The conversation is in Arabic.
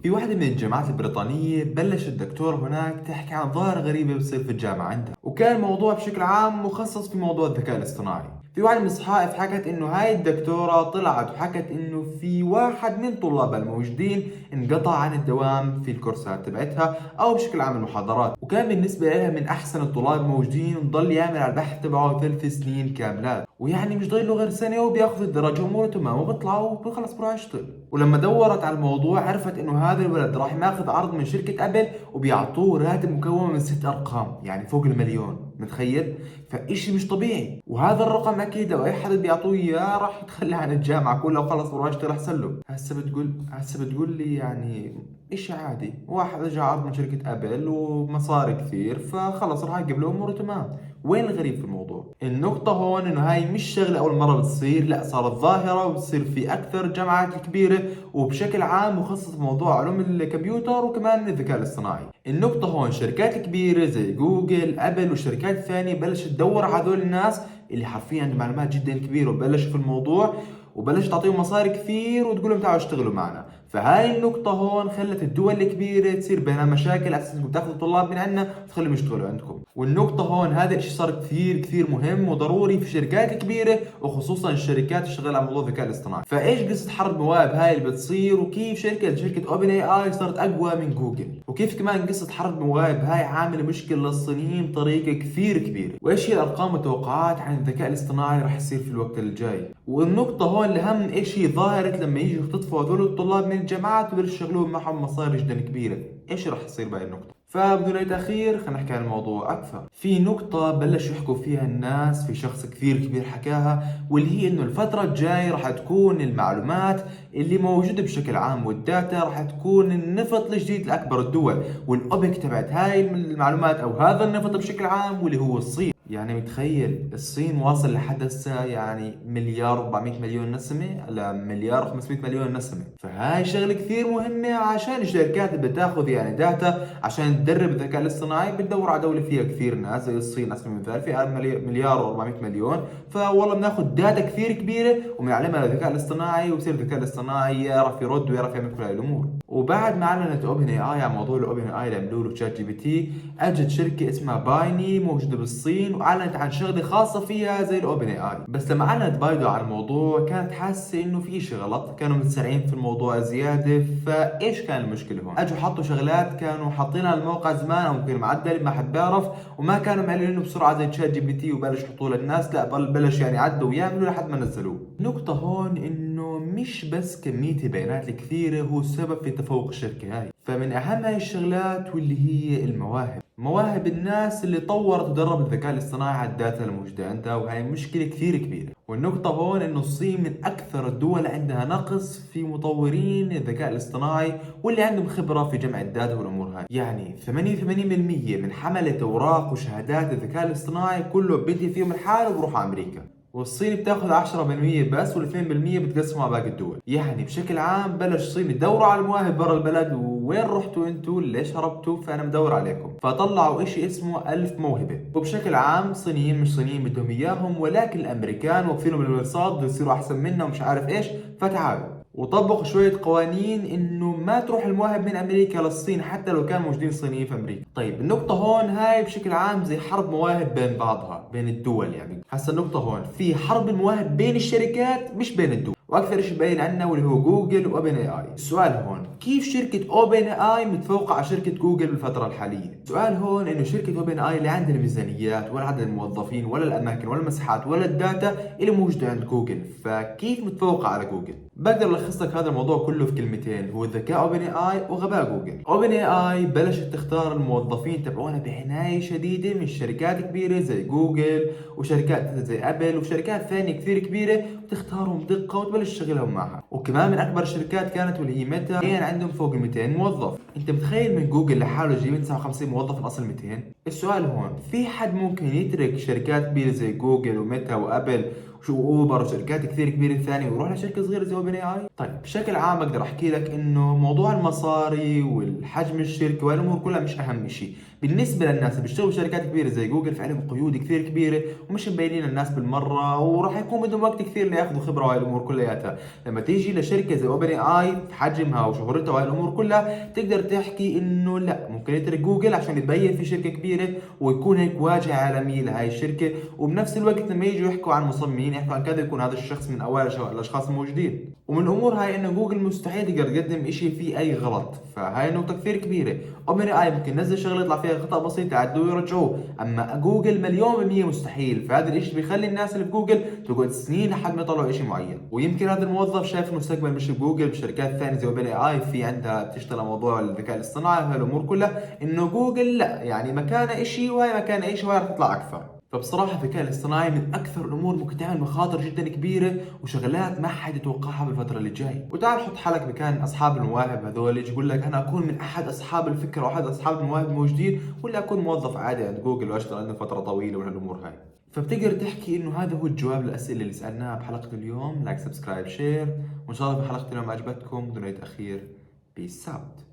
في واحدة من الجامعات البريطانية بلش الدكتور هناك تحكي عن ظاهرة غريبة بتصير في الجامعة عندها، وكان الموضوع بشكل عام مخصص في موضوع الذكاء الاصطناعي. في واحدة من الصحائف حكت انه هاي الدكتورة طلعت وحكت انه في واحد من طلابها الموجودين انقطع عن الدوام في الكورسات تبعتها او بشكل عام المحاضرات، وكان بالنسبة لها من احسن الطلاب الموجودين وضل يعمل على البحث تبعه 3 سنين كاملات، ويعني مش ضايل له غير سنة وبياخذ الدرجة واموره تمام وبيطلع وخلص بروح يشتغل. ولما دورت على الموضوع عرفت انه هذا الولد راح ماخذ عرض من شركة ابل وبيعطوه راتب مكون من 6 ارقام، يعني فوق المليون، متخيل؟ فإشي مش طبيعي، وهذا الرقم اكيد لو اي حدا بيعطوه اياه راح يتخلى عن الجامعة كلها وخلص بروح يشتغل احسن له. هسه بتقول لي يعني اشي عادي، واحد اجى عرض من شركة ابل ومصاري كثير فخلص راح يقبله اموره تمام. وين الغريب في الموضوع؟ النقطة هون انه هاي مش شغلة اول مرة بتصير، لا صارت ظاهرة وبتصير في اكثر الجامعات الكبيرة وبشكل عام مخصص في موضوع علوم الكمبيوتر وكمان الذكاء الاصطناعي. النقطة هون شركات كبيرة زي جوجل ابل والشركات الثانية بلشت تدور على هذول الناس اللي حرفيا عندهم معلومات جدا كبيرة وبلشوا في الموضوع وبلشت تعطيهم مصاري كثير وتقول لهم تعالوا اشتغلوا معنا. فهاي النقطة هون خلت الدول الكبيرة تصير بينها مشاكل على اساس انكم تاخذوا الطلاب من عندنا وتخليهم يشتغلوا عندكم. والنقطة هون هذا الشيء صار كثير كثير مهم وضروري في شركات كبيرة وخصوصا الشركات اللي شغالة على موضوع الذكاء الاصطناعي. فايش قصة حرب مواهب هاي اللي بتصير وكيف شركة اوبن اي اي صارت اقوى من جوجل، وكيف كمان قصة حرب مواهب هاي عاملة مشكلة للصينيين بطريقة كثير كبيرة، وايش هي الارقام والتوقعات عن الذكاء الاصطناعي راح يصير في الوقت الجاي. والنقطة هون الأهم ايش هي ظاهرة لما يجوا يختطفوا هذول الطلاب من الجامعات ويبلشوا يشغلوهم معهم مصاري جدا كبيرة، ايش راح يصير بهاي النقطة؟ فبدون اي تاخير خلينا نحكي عن الموضوع اكثر. في نقطة بلشوا يحكوا فيها الناس، في شخص كثير كبير حكاها، واللي هي انه الفترة الجاي راح تكون المعلومات اللي موجودة بشكل عام والداتا راح تكون النفط الجديد لاكبر الدول، والاوبك تبعت هاي المعلومات او هذا النفط بشكل عام واللي هو الصين. يعني متخيل الصين واصل لحد هسه يعني مليار 400 مليون نسمة لمليار 500 مليون نسمة. فهاي شغلة كثير مهمة عشان الشركات اللي بتاخذ يعني داتا عشان تدرب الذكاء الاصطناعي بتدور على دولة فيها كثير ناس زي الصين على سبيل المثال فيها مليار و400 مليون، فوالله بناخذ داتا كثير كبيرة وبنعلمها للذكاء الاصطناعي وبصير الذكاء الاصطناعي يعرف يرد ويعرف يعمل كل هاي الامور. وبعد ما اعلنت اوبن اي اي عن موضوع الاوبن اي اللي عملوا له تشات جي بي تي، اجت شركة اسمها بايني موجودة بالصين واعلنت عن شغله خاصه فيها زي الاوبن اي اي. بس لما اعلنت بايدو عن الموضوع كانت حاسه انه في شيء غلط، كانوا متسرعين في الموضوع زياده. فايش كان المشكله هون؟ اجوا حطوا شغلات كانوا حاطينها على الموقع زمان او ممكن معدل ما حد بيعرف وما كانوا معلنينه بسرعه زي تشات جي بي تي وبلش يحطوه للناس، لا بلش يعني عدوا ويعملوا لحد ما نزلوه. النقطه هون انه مش بس كميه البيانات الكثيره هو السبب في تفوق الشركه هاي، فمن اهم هاي الشغلات واللي هي المواهب، مواهب الناس اللي طورت ودربت الذكاء الاصطناعي على الداتا الموجودة عندها، وهي مشكلة كثير كبيرة. والنقطة هون انه الصين من اكثر الدول عندها نقص في مطورين الذكاء الاصطناعي واللي عندهم خبرة في جمع الداتا والامور هاي. يعني 88% من حملة اوراق وشهادات الذكاء الاصطناعي كله بيدي فيهم الحال وبروح على امريكا، والصين بتاخذ 10% بس وال2% بتقسموا على باقي الدول. يعني بشكل عام بلش الصين يدوروا على المواهب برا البلد، وين رحتوا انتوا؟ ليش هربتوا؟ فانا مدور عليكم. فطلعوا اشي اسمه 1000 موهبة، وبشكل عام صينيين مش صينيين بدهم اياهم، ولكن الامريكان واقفينهم بالمرصاد بده يصيروا احسن منا ومش عارف ايش، فتعالوا وطبقوا شوية قوانين انه ما تروح المواهب من امريكا للصين حتى لو كان موجودين صينيين في امريكا. طيب النقطة هون هاي بشكل عام زي حرب مواهب بين بعضها بين الدول. يعني هسا النقطة هون في حرب المواهب بين الشركات مش بين الدول، واكثر شيء باين عنا واللي هو جوجل واوبن اي اي. السؤال هون كيف شركة اوبن اي متفوقة على شركة جوجل بالفترة الحالية؟ السؤال هون انه شركة اوبن اي لا عندها الميزانيات ولا عدد الموظفين ولا الاماكن ولا المساحات ولا الداتا اللي موجودة عند جوجل، فكيف متفوقة على جوجل؟ بقدر الخص لك هذا الموضوع كله في كلمتين، هو ذكاء اوبن اي اي وغباء جوجل. اوبن اي اي بلشت تختار الموظفين تبعونها بعناية شديدة من شركات كبيرة زي جوجل وشركات زي ابل وشركات ثانية كثير كبيرة، بتختارهم بدقة وتبلش تشغلهم معها. وكمان من اكبر الشركات كانت واللي هي ميتا، كان عندهم فوق ال 200 موظف. انت متخيل من جوجل لحاله جايبين 59 موظف من اصل 200؟ السؤال هون في حد ممكن يترك شركات كبيرة زي جوجل وميتا وابل شو اوبر وشركات كثير كبيره ثانيه ويروح لشركه صغيره زي اوبن اي اي؟ طيب بشكل عام اقدر احكي لك انه موضوع المصاري والحجم الشركه والامور كلها مش اهم شيء بالنسبه للناس اللي بيشتغلوا بشركات كبيره زي جوجل. فعلهم قيود كثير كبيره ومش مبينين الناس بالمره، وراح يكون بدهم وقت كثير لياخذوا خبره وهي الامور كلياتها. لما تيجي لشركه زي اوبن اي اي حجمها وشهرتها وهي الامور كلها تقدر تحكي انه لا، ممكن يترك جوجل عشان يبين في شركه كبيره ويكون هيك واجهه عالميه لهي الشركه. وبنفس الوقت لما يجوا يحكوا عن مصممين يحكوا عن كذا يكون هذا الشخص من اوائل الاشخاص الموجودين. ومن الامور هاي انه جوجل مستحيل تقدر تقدم شيء فيه اي غلط، فهاي نقطه كثير كبيره. اوبن اي ممكن ينزل شغله يطلع فيها خطا بسيط يعدلوه ويرجعوه، اما جوجل مليون بالمية مستحيل. فهذا الشيء بيخلي الناس اللي في جوجل تقعد سنين لحد ما يطلعوا شيء معين. ويمكن هذا الموظف شايف المستقبل مش بجوجل، بشركات ثانيه زي اوبن اي في عندها بتشتغل موضوع الذكاء الاصطناعي وهي الامور كلها، انه جوجل لا يعني مكانها شيء وهي مكانها شيء وهي رح تطلع اكثر. فبصراحة الذكاء الاصطناعي من أكثر الأمور ممكن تعمل مخاطر جدا كبيرة وشغلات ما حد يتوقعها بالفترة اللي جاي. وتعال حط حالك مكان أصحاب المواهب هذول، يجي يقول لك أنا أكون من أحد أصحاب الفكرة وأحد أصحاب المواهب الموجودين، ولا أكون موظف عادي عند جوجل وأشتغل عندهم فترة طويلة من الأمور هاي. فبتقدر تحكي إنه هذا هو الجواب للأسئلة اللي سألناها بحلقة اليوم. لايك سبسكرايب شير، وإن شاء الله في حلقة اليوم عجبتكم. دون أي تأخير، بيس اوت.